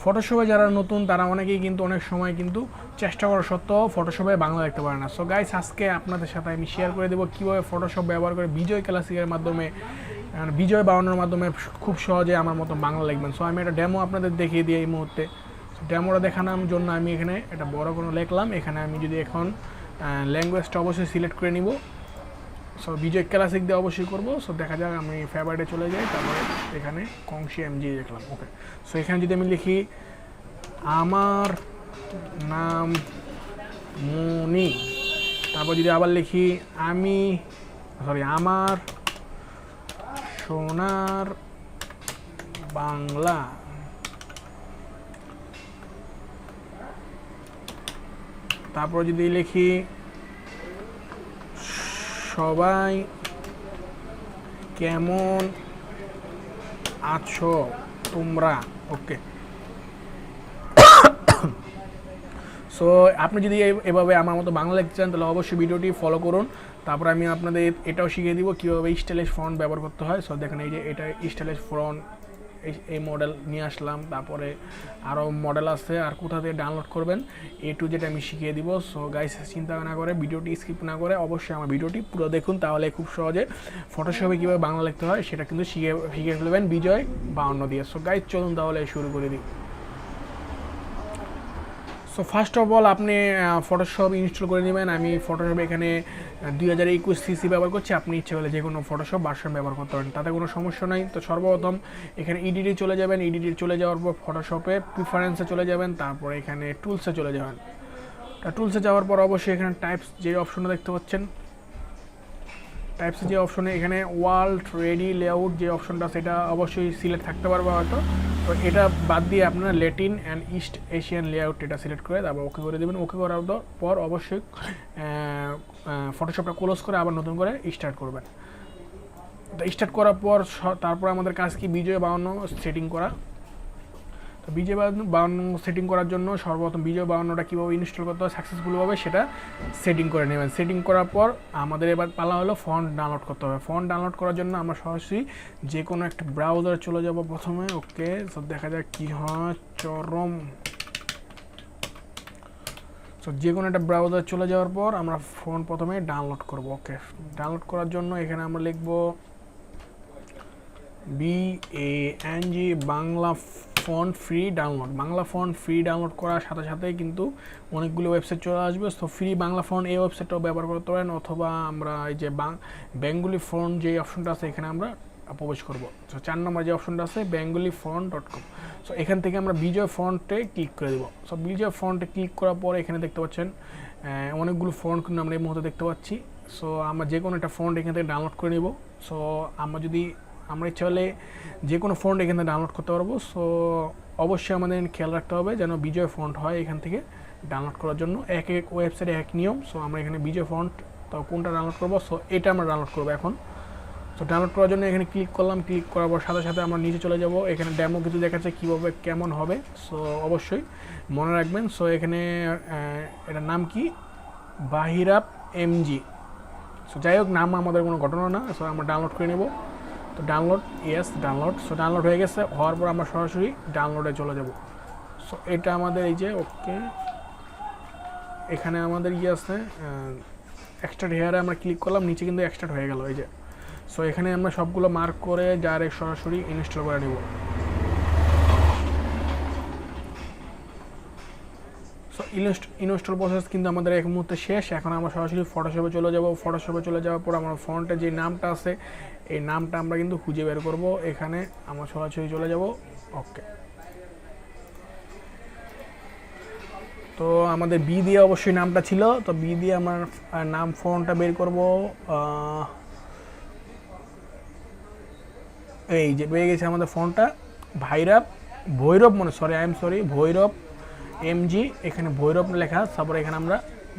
ফটোশপে যারা নতুন তারা অনেকেই কিন্তু অনেক সময় কিন্তু চেষ্টা করা সত্ত্বেও ফটোশপে বাংলা দেখতে পারে না। সো গাইস, আজকে আপনাদের সাথে আমি শেয়ার করে দেবো কীভাবে ফটোশপ ব্যবহার করে বিজয় ক্লাসিকের মাধ্যমে, বিজয় বায়ান্নর মাধ্যমে খুব সহজে আমার মতো বাংলা লিখবেন। সো আমি একটা ডেমো আপনাদের দেখিয়ে দিই এই মুহূর্তে। ডেমোটা দেখানোর জন্য আমি এখানে এটা বড় কোনো লিখলাম। এখানে আমি যদি এখন ল্যাঙ্গুয়েজটা অবশ্যই সিলেক্ট করে নিব। সো বিজয় ক্লাসিক দিয়ে অবশ্যই করব। সো দেখা যাক, আমি ফেভারিটে চলে যাই, তারপরে এখানে কংসি এমজি দেখলাম। ওকে, সো এখানে যদি আমি লিখি আমার নাম মনি, তারপর যদি আবার লিখি আমার সোনার বাংলা, তারপর যদি লিখি সবাই কেমন আছো তোমরা। ওকে, সো আপনি যদি এভাবে আমার মতো বাংলা লিখতে চান তাহলে অবশ্যই ভিডিওটি ফলো করুন। তারপর আমি আপনাদের এটাও শিখিয়ে দিব কীভাবে স্টাইলিশ ফন্ট ব্যবহার করতে হয়। সো দেখেন, এই যে এটা স্টাইলিশ ফন্ট, এই মডেল নিয়ে আসলাম। তারপরে আরও মডেল আছে, আর কোথা থেকে ডাউনলোড করবেন টু যেটা আমি শিখিয়ে দিব। সো গাইস, চিন্তা না করে, ভিডিওটি স্কিপ না করে অবশ্যই আমার ভিডিওটি পুরো দেখুন, তাহলে খুব সহজে ফটোশপে কীভাবে বাংলা লিখতে হয় সেটা কিন্তু শিখে ফেলবেন বিজয় বায়ান্ন দিয়ে। সো গাইস, চলুন তাহলে শুরু করে দিই। সো ফার্স্ট অফ অল আপনি ফটোশপ ইনস্টল করে নেবেন। আমি ফটোশপ এখানে 2021 সিসি ব্যবহার করছি। আপনি ইচ্ছে হলে যে কোনো ফটোশপ ভার্সন ব্যবহার করতে পারেন, তাতে কোনো সমস্যা নাই। তো সর্বপ্রথম এখানে ইডিটে চলে যাবেন। ইডিটে চলে যাওয়ার পর ফটোশপে প্রিফারেন্সে চলে যাবেন, তারপর এখানে টুলসে চলে যাবেন। টুলসে যাওয়ার পর অবশ্যই এখানে টাইপস যে অপশনটা দেখতে পাচ্ছেন, টাইপসে যে অপশনে এখানে ওয়ার্ল্ড রেডি লেআউট যে অপশনটা, সেটা অবশ্যই সিলেক্ট থাকতে পারবে হয়তো। তো এটা বাদ দিয়ে আপনারা Latin and east Asian layout এটা সিলেক্ট করে তারপর ওকে করে দেবেন। ওকে করার পর অবশ্যই ফটোশপটা ক্লোজ করে আবার নতুন করে স্টার্ট করবেন। তো স্টার্ট করার পর তারপর আমাদের কাজ কি, বিজয় বায়ান্ন সেটিং করা। তো বিজয় বায়ান্ন সেটিং করার জন্য সর্বপ্রথম বিজয় বায়ান্নটা কীভাবে ইনস্টল করতে হয় সাকসেসফুলভাবে সেটা সেটিং করে নেবেন। সেটিং করার পর আমাদের এবার পালা হলো ফন্ট ডাউনলোড করতে হবে। ফন্ট ডাউনলোড করার জন্য আমরা সরাসরি যে কোনো একটা ব্রাউজারে চলে যাব প্রথমে। ওকে, সো দেখা যাক কী হয়, চরম। সো যে কোনো একটা ব্রাউজার চলে যাওয়ার পর আমরা ফন্ট প্রথমে ডাউনলোড করব। ওকে, ডাউনলোড করার জন্য এখানে আমরা লিখব BANG Bangla font free download. Bangla font free download করার সাথে সাথেই কিন্তু অনেকগুলো ওয়েবসাইট চলে আসবে। তো ফ্রি বাংলা ফন্ট এই ওয়েবসাইটটাও ব্যবহার করতে পারেন, অথবা আমরা এই যে বেঙ্গলি ফন্ট যে অপশনটা আছে এখানে আমরা প্রবেশ করব। তো 4 নম্বর যে অপশনটা আছে bengalifont.com। সো এখান থেকে আমরা বিজয় ফন্টে ক্লিক করে দেবো। সো বিজয় ফন্টে ক্লিক করার পরে এখানে দেখতে পাচ্ছেন অনেকগুলো ফন্ট কিন্তু আমরা এই মুহূর্তে দেখতে পাচ্ছি। সো আমরা যে কোনো একটা ফন্ট এখান থেকে ডাউনলোড করে নেব। সো আমরা ইচ্ছা হলে যে কোনো ফন্ট এখান থেকে ডাউনলোড করতে পারবো। সো অবশ্যই আমাদের খেয়াল রাখতে হবে যেন বিজয় ফন্ট হয় এখান থেকে ডাউনলোড করার জন্য। এক ওয়েবসাইটে এক নিয়ম। সো আমরা এখানে বিজয় ফন্ট, তো কোনটা ডাউনলোড করবো, সো এটা আমরা ডাউনলোড করবো এখন। সো ডাউনলোড করার জন্য এখানে ক্লিক করলাম। ক্লিক করার পর সাথে সাথে আমরা নিচে চলে যাব। এখানে ডেমো কিছু দেখাচ্ছে কীভাবে কেমন হবে। সো অবশ্যই মনে রাখবেন। সো এখানে এটার নাম কি, বাহিরাপ এমজি। সো যাই হোক, নাম আমাদের কোনো ঘটনা না। সো আমরা ডাউনলোড করে নেব। তো ডাউনলোড, ডাউনলোড। সো ডাউনলোড হয়ে গেছে। হওয়ার পর আমরা সরাসরি ডাউনলোডে চলে যাব। সো এটা আমাদের এই যে, ওকে, এখানে আমাদের আছে এক্সট্রাক্ট হেয়ারে আমরা ক্লিক করলাম, নিচে কিন্তু এক্সট্রাক্ট হয়ে গেল এই যে। সো এখানে আমরা সবগুলো মার্ক করে ডাইরেক্ট সরাসরি ইনস্টল করে নেব। সো ইনস্টল প্রসেস কিন্তু আমাদের এক মুহূর্তে শেষ। এখন আমরা সরাসরি ফটোশপে চলে যাব। ফটোশপে চলে যাওয়ার পর আমার ফন্টের যে নামটা আছে এই নামটা আমরা কিন্তু খুঁজে বের করব। এখানে আমরা সরাসরি চলে যাব। ওকে, তো আমাদের বি দিয়ে অবশ্যই নামটা ছিল। তো বি দিয়ে আমার নাম ফন্টটা বের করব। এই যে পেয়ে গেছে আমাদের ফন্টটা, ভৈরব ভৈরব এমজি। এখানে ভৈরব লেখা, তারপরে এখানে আমরা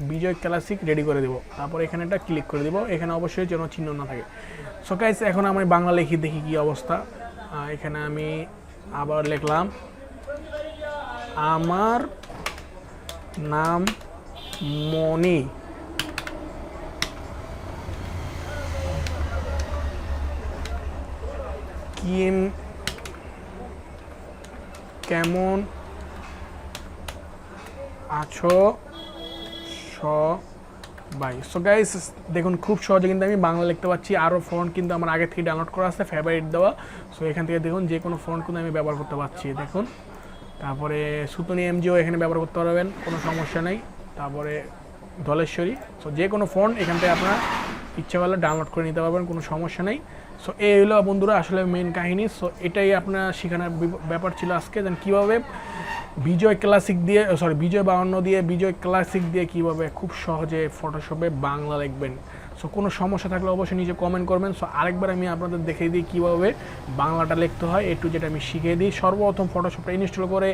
বিজয় ক্লাসিক রেডি করে দেবো। তারপর এখানে একটা ক্লিক করে দেবো। এখানে অবশ্যই যেন চিহ্ন না থাকে। সো গাইস, এখন আমি বাংলা লিখি, দেখি কি অবস্থা। এখানে আমি আবার লিখলাম আমার নাম মনি। কেমন আছো সবাই। সো গাইস দেখুন খুব সহজে কিন্তু আমি বাংলা লিখতে পারছি। আরও ফন্ট কিন্তু আমার আগে থেকে ডাউনলোড করা আছে, ফেভারিট দেওয়া। সো এখান থেকে দেখুন যে কোনো ফন্ট কিন্তু আমি ব্যবহার করতে পারছি দেখুন। তারপরে সুতনি এমজিও এখানে ব্যবহার করতে পারবেন, কোনো সমস্যা নেই। তারপরে ধলেশ্বরী, সো যে কোনো ফন্ট এখান থেকে আপনারা ইচ্ছা করলে ডাউনলোড করে নিতে পারবেন, কোনো সমস্যা নেই। সো এই হলো বন্ধুরা আসলে মেন কাহিনী। সো এটাই আপনার শেখানোর ব্যাপার ছিল আজকে, যেন কীভাবে বিজয় ক্লাসিক দিয়ে বিজয় বায়ান্ন দিয়ে বিজয় ক্লাসিক দিয়ে কীভাবে খুব সহজে ফটোশপে বাংলা লিখবেন। সো কোনো সমস্যা থাকলে অবশ্যই নিচে কমেন্ট করবেন। সো আরেকবার আমি আপনাদের দেখিয়ে দিই কীভাবে বাংলাটা লিখতে হয়, একটু যেটা আমি শিখিয়ে দিই। সর্বপ্রথম ফটোশপটা ইনস্টল করে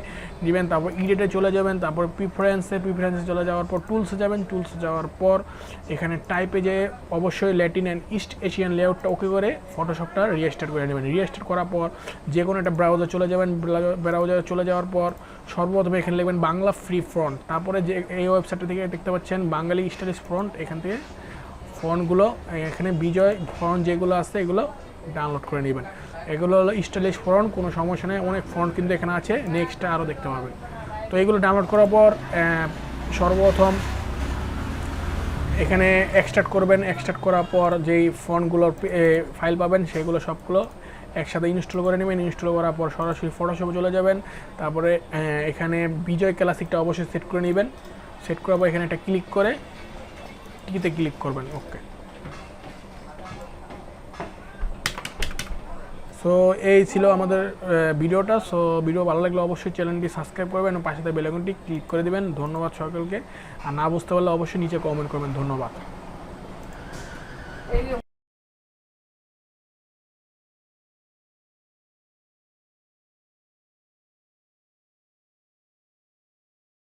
নেবেন, তারপর এডিটে চলে যাবেন, তারপর প্রিফারেন্সে চলে যাওয়ার পর টুলসে যাবেন, টুলসে যাওয়ার পর এখানে টাইপে যে অবশ্যই ল্যাটিন অ্যান্ড ইস্ট এশিয়ান লেআউটটা ওকে করে ফটোশপটা রিস্টার্ট করে নেবেন। রিস্টার্ট করার পর যে কোনো একটা ব্রাউজার চলে যাবেন, ব্রাউজারে চলে যাওয়ার পর সর্বপ্রথমে এখানে লিখবেন বাংলা ফ্রি ফ্রন্ট। তারপরে যে এই ওয়েবসাইটটা থেকে দেখতে পাচ্ছেন বাঙালি স্টাইলিশ ফ্রন্ট, এখান থেকে ফন্টগুলো এখানে বিজয় ফন্ট যেগুলো আছে এগুলো ডাউনলোড করে নেবেন। এগুলো হলো স্টাইলিশ ফন্ট, কোনো সমস্যা নেই, অনেক ফন্ট কিন্তু এখানে আছে, নেক্সটটা আরও দেখতে পাবেন। তো এগুলো ডাউনলোড করার পর সর্বপ্রথম এখানে এক্সট্রাক্ট করবেন। এক্সট্রাক্ট করার পর যেই ফন্টগুলোর ফাইল পাবেন সেগুলো সবগুলো একসাথে ইনস্টল করে নেবেন। ইনস্টল করার পর সরাসরি ফটোশপে চলে যাবেন। তারপরে এখানে বিজয় ক্লাসিকটা অবশ্যই সেট করে নেবেন। সেট করার পর এখানে একটা ক্লিক করে টিতে ক্লিক করবেন। ওকে, সো এই ছিল আমাদের ভিডিওটা। সো ভিডিও ভালো লাগলে অবশ্যই চ্যানেলটি সাবস্ক্রাইব করবেন এবং পাশে বেল আইকনটি ক্লিক করে দেবেন। ধন্যবাদ সকলকে। আর না বুঝতে পারলে অবশ্যই নিচে কমেন্ট করবেন। ধন্যবাদ।